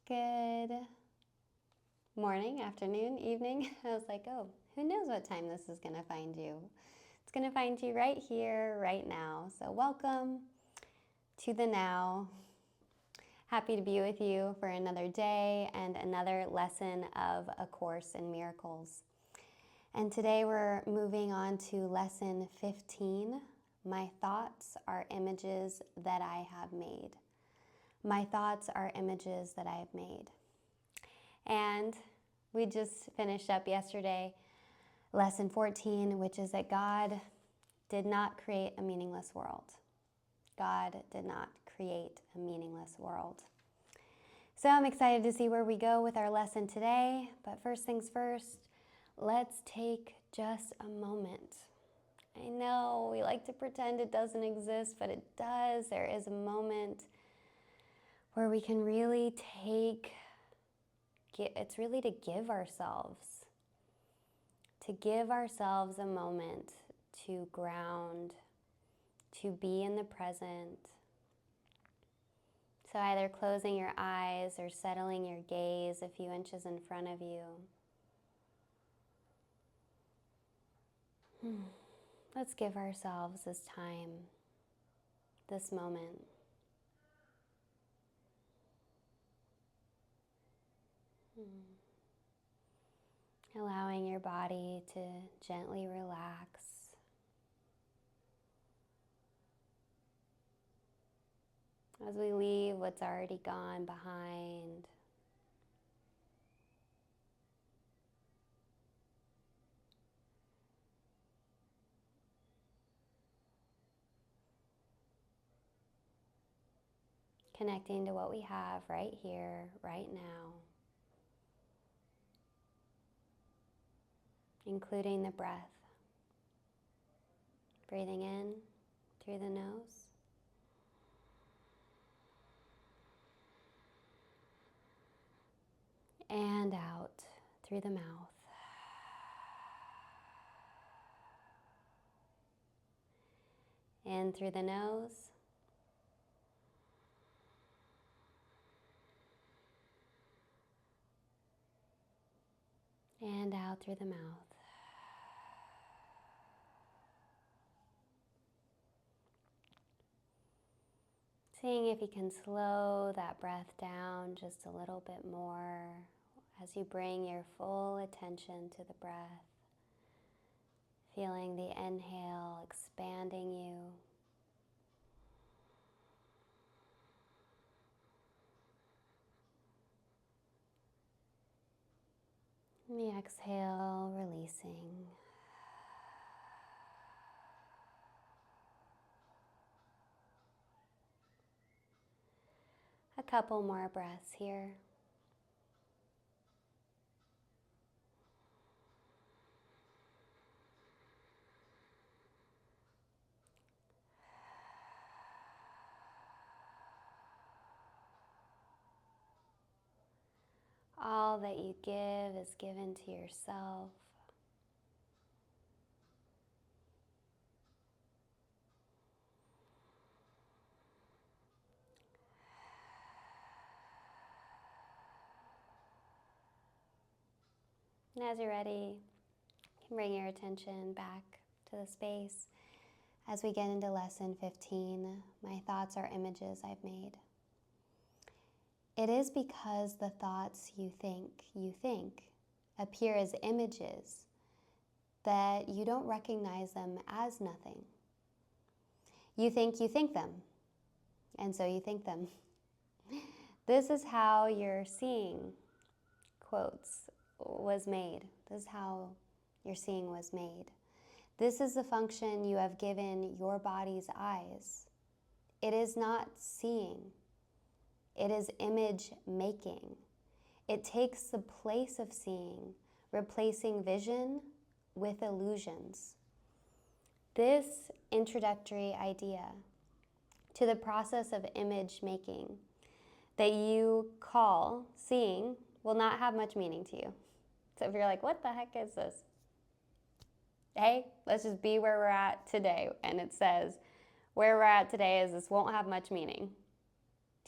Good morning, afternoon, evening. I was like, oh, who knows what time this is going to find you? It's going to find you right here, right now. So welcome to the now. Happy to be with you for another day and another lesson of A Course in Miracles. And today we're moving on to lesson 15. My thoughts are images that I have made. My thoughts are images that I have made. And we just finished up yesterday lesson 14, which is that God did not create a meaningless world. God did not create a meaningless world. So I'm excited to see where we go with our lesson today. But first things first, let's take just a moment. I know we like to pretend it doesn't exist, but it does. There is a moment where we can really it's really to give ourselves a moment to ground, to be in the present. So either closing your eyes or settling your gaze a few inches in front of you. Let's give ourselves this time, this moment. Allowing your body to gently relax. As we leave what's already gone behind. Connecting to what we have right here, right now. Including the breath. Breathing in through the nose. And out through the mouth. In through the nose. And out through the mouth. Seeing if you can slow that breath down just a little bit more as you bring your full attention to the breath. Feeling the inhale expanding you. And the exhale releasing. A couple more breaths here. All that you give is given to yourself. And as you're ready, you can bring your attention back to the space as we get into lesson 15. My thoughts are images I've made. It is because the thoughts you think appear as images that you don't recognize them as nothing. You think them, and so you think them. This is how your seeing, quotes, was made. This is how your seeing was made. This is the function you have given your body's eyes. It is not seeing. It is image making. It takes the place of seeing, replacing vision with illusions. This introductory idea to the process of image making that you call seeing will not have much meaning to you. So if you're like, what the heck is this? Hey, let's just be where we're at today. And it says, where we're at today is this won't have much meaning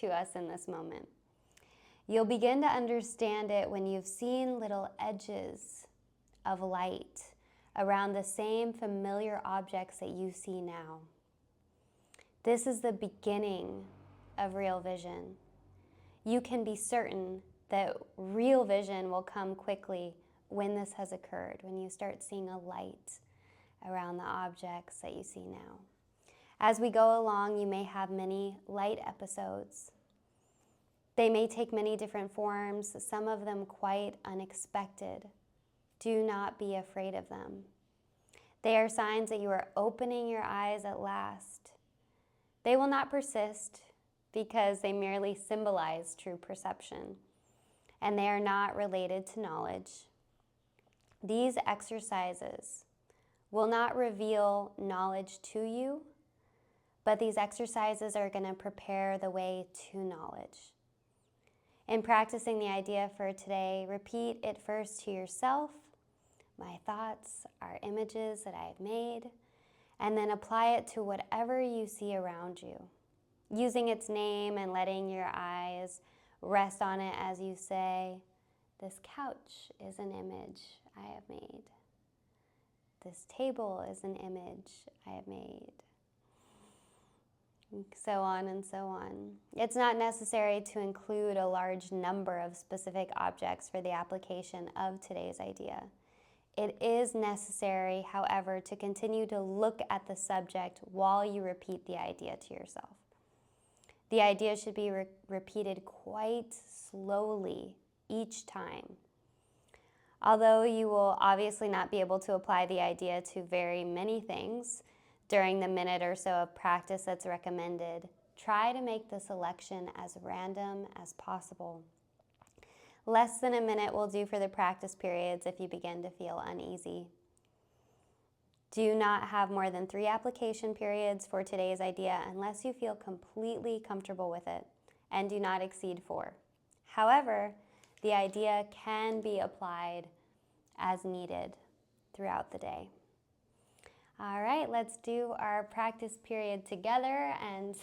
to us in this moment. You'll begin to understand it when you've seen little edges of light around the same familiar objects that you see now. This is the beginning of real vision. You can be certain that real vision will come quickly when this has occurred, when you start seeing a light around the objects that you see now. As we go along, you may have many light episodes. They may take many different forms, some of them quite unexpected. Do not be afraid of them. They are signs that you are opening your eyes at last. They will not persist because they merely symbolize true perception, and they are not related to knowledge. These exercises will not reveal knowledge to you, but these exercises are going to prepare the way to knowledge. In practicing the idea for today, repeat it first to yourself. My thoughts are images that I have made, and then apply it to whatever you see around you, using its name and letting your eyes rest on it as you say, this couch is an image I have made. This table is an image I have made. So on and so on. It's not necessary to include a large number of specific objects for the application of today's idea. It is necessary, however, to continue to look at the subject while you repeat the idea to yourself. The idea should be repeated quite slowly each time. Although you will obviously not be able to apply the idea to very many things during the minute or so of practice that's recommended, try to make the selection as random as possible. Less than a minute will do for the practice periods if you begin to feel uneasy. Do not have more than 3 application periods for today's idea unless you feel completely comfortable with it, and do not exceed 4. However, the idea can be applied as needed throughout the day. All right, let's do our practice period together. And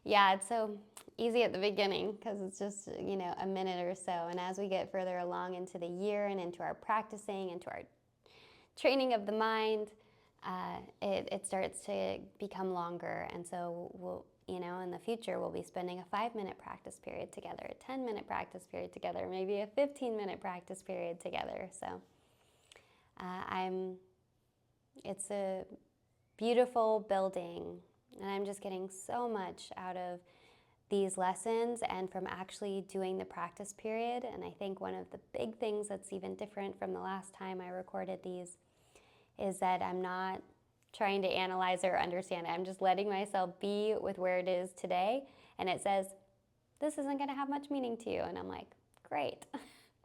yeah, it's so easy at the beginning because it's just, a minute or so. And as we get further along into the year and into our practicing, into our training of the mind, it starts to become longer. And so we'll, in the future, we'll be spending a 5-minute practice period together, a 10-minute practice period together, maybe a 15-minute practice period together. So it's a beautiful building, and I'm just getting so much out of these lessons and from actually doing the practice period. And I think one of the big things that's even different from the last time I recorded these is that I'm not trying to analyze or understand it. I'm just letting myself be with where it is today. And it says, this isn't going to have much meaning to you. And I'm like, great.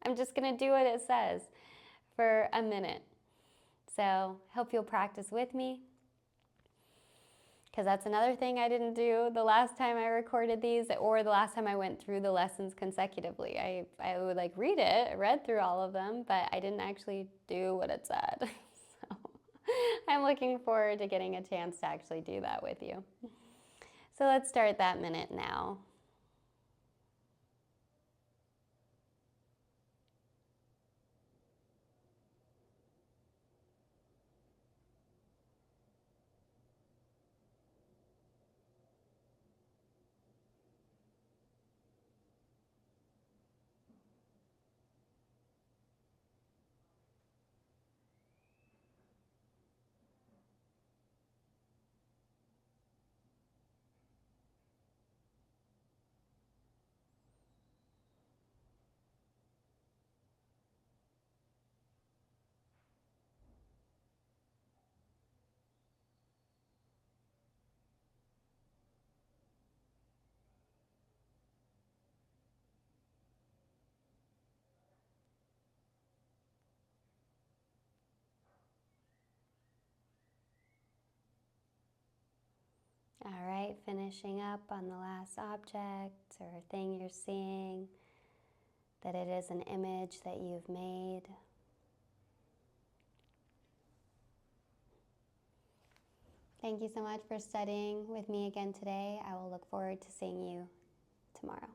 I'm just going to do what it says for a minute. So hope you'll practice with me, because that's another thing I didn't do the last time I recorded these, or the last time I went through the lessons consecutively. I would read through all of them, but I didn't actually do what it said. So I'm looking forward to getting a chance to actually do that with you. So let's start that minute now. All right, finishing up on the last object or thing you're seeing, that it is an image that you've made. Thank you so much for studying with me again today. I will look forward to seeing you tomorrow.